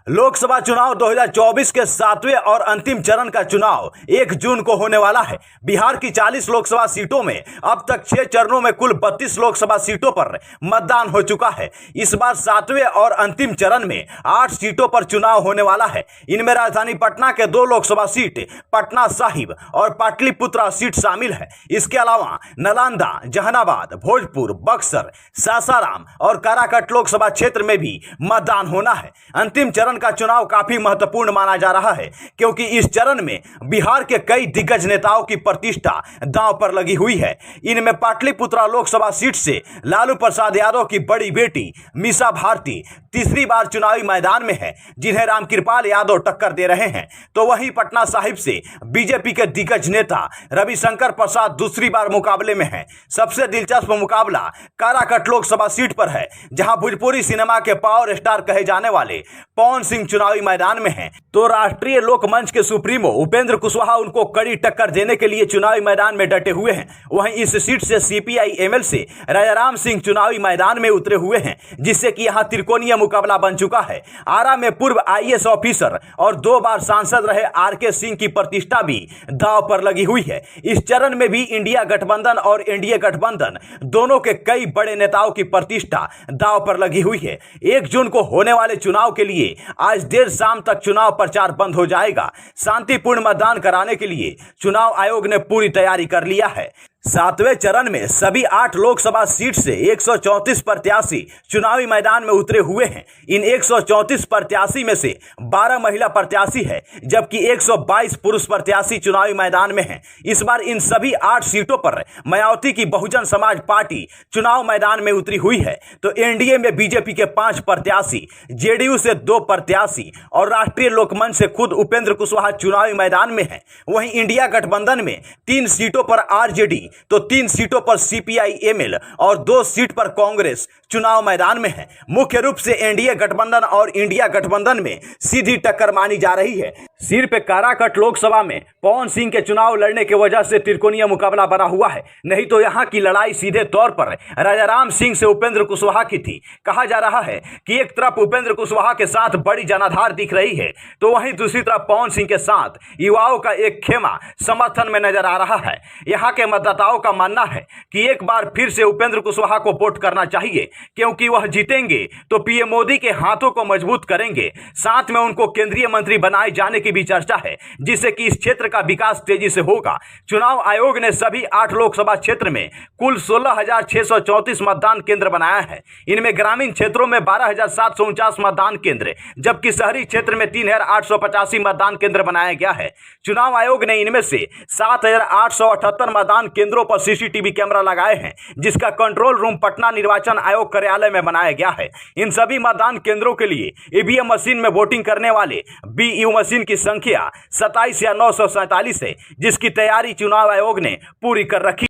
लोकसभा चुनाव 2024 के 7वें और अंतिम चरण का चुनाव 1 जून को होने वाला है। बिहार की 40 लोकसभा सीटों में अब तक 6 चरणों में कुल 32 लोकसभा सीटों पर मतदान हो चुका है। इस बार 7वें और अंतिम चरण में 8 सीटों पर चुनाव होने वाला है। इनमें राजधानी पटना के 2 लोकसभा सीट पटना साहिब और पाटलिपुत्रा सीट शामिल है। इसके अलावा नालंदा, जहानाबाद, भोजपुर, बक्सर, सासाराम और काराकट लोकसभा क्षेत्र में भी मतदान होना है। अंतिम चरण का चुनाव काफी महत्वपूर्ण माना जा रहा है क्योंकि इस चरण में बिहार के कई दिग्गज नेताओं की प्रतिष्ठा दांव पर लगी हुई है। इनमें पाटलिपुत्रा लोकसभा सीट से लालू प्रसाद यादव की बड़ी बेटी मीसा भारती तीसरी बार चुनावी मैदान में है, जिन्हें रामकृपाल यादव टक्कर दे रहे हैं। तो वहीं पटना साहिब से बीजेपी के दिग्गज नेता रविशंकर प्रसाद दूसरी बार मुकाबले में हैं। सबसे दिलचस्प मुकाबला काराकट लोकसभा सीट पर है, जहां भोजपुरी सिनेमा के पावर स्टार कहे जाने वाले पवन सिंह चुनावी मैदान में हैं। तो राष्ट्रीय लोक मंच के सुप्रीमो उपेंद्र कुशवाहा उनको कड़ी टक्कर देने के लिए चुनावी मैदान में डटे हुए हैं। वहीं इस सीट से सीपीआई एमएल से राजाराम सिंह चुनावी मैदान में उतरे हुए हैं, जिससे कि यहां त्रिकोणीय मुकाबला बन चुका है। आरा में पूर्व आईएएस ऑफिसर और 2 बार सांसद रहे आरके सिंह की प्रतिष्ठा भी दांव पर लगी हुई है। इस चरण में भी इंडिया गठबंधन और एनडीए गठबंधन दोनों के कई बड़े नेताओं की प्रतिष्ठा दांव पर लगी हुई है। 1 जून को होने वाले चुनाव के लिए आज देर शाम तक चुनाव प्रचार बंद हो जाएगा। शांतिपूर्ण मतदान कराने के लिए चुनाव आयोग ने पूरी तैयारी कर लिया है। 7वें चरण में सभी 8 लोकसभा सीट से 134 प्रत्याशी चुनावी मैदान में उतरे हुए हैं। इन 134 प्रत्याशी में से 12 महिला प्रत्याशी है, जबकि 122 पुरुष प्रत्याशी चुनावी मैदान में हैं। इस बार इन सभी 8 सीटों पर मायावती की बहुजन समाज पार्टी चुनाव मैदान में उतरी हुई है। तो एनडीए में बीजेपी के 5 प्रत्याशी, जेडीयू से 2 प्रत्याशी और राष्ट्रीय लोकमंच से खुद उपेंद्र कुशवाहा चुनावी मैदान में हैं। वहीं इंडिया गठबंधन में 3 सीटों पर आरजेडी, तो 3 सीटों पर सीपीआई एमएल और 2 सीट पर कांग्रेस चुनाव मैदान में है। मुख्य रूप से एनडीए गठबंधन और इंडिया गठबंधन में सीधी टक्कर मानी जा रही है। सिर्फ काराकट लोकसभा में पवन सिंह के चुनाव लड़ने की वजह से त्रिकोणीय मुकाबला बना हुआ है, नहीं तो यहां की लड़ाई सीधे तौर पर राजाराम सिंह से उपेंद्र कुशवाहा की थी। कहा जा रहा है कि एक तरफ उपेंद्र कुशवाहा के साथ बड़ी जनाधार दिख रही है, तो वहीं दूसरी तरफ पवन सिंह के साथ युवाओं का एक खेमा समर्थन में नजर आ रहा है। यहां के मतदाताओं का मानना है कि एक बार फिर से उपेंद्र कुशवाहा को वोट करना चाहिए, क्योंकि वह जीतेंगे तो पीएम मोदी के हाथों को मजबूत करेंगे। साथ में उनको केंद्रीय मंत्री बनाए जाने की भी चर्चा है, जिससे कि इस क्षेत्र का विकास तेजी से होगा। चुनाव आयोग ने सभी 8 लोकसभा क्षेत्र में कुल 16,634 मतदान केंद्र बनाया है। इनमें ग्रामीण क्षेत्रों में 12,749 मतदान केंद्र, जबकि शहरी क्षेत्र में 3,885 मतदान केंद्र बनाया गया है। चुनाव आयोग ने इनमें से 7,878 मतदान केंद्रों पर सीसीटीवी कैमरा लगाए हैं, जिसका कंट्रोल रूम पटना निर्वाचन आयोग कार्यालय में बनाया गया है। इन सभी मतदान केंद्रों के लिए ईवीएम मशीन में वोटिंग करने वाले बीयू मशीन की संख्या 27 या 947 है, जिसकी तैयारी चुनाव आयोग ने पूरी कर रखी।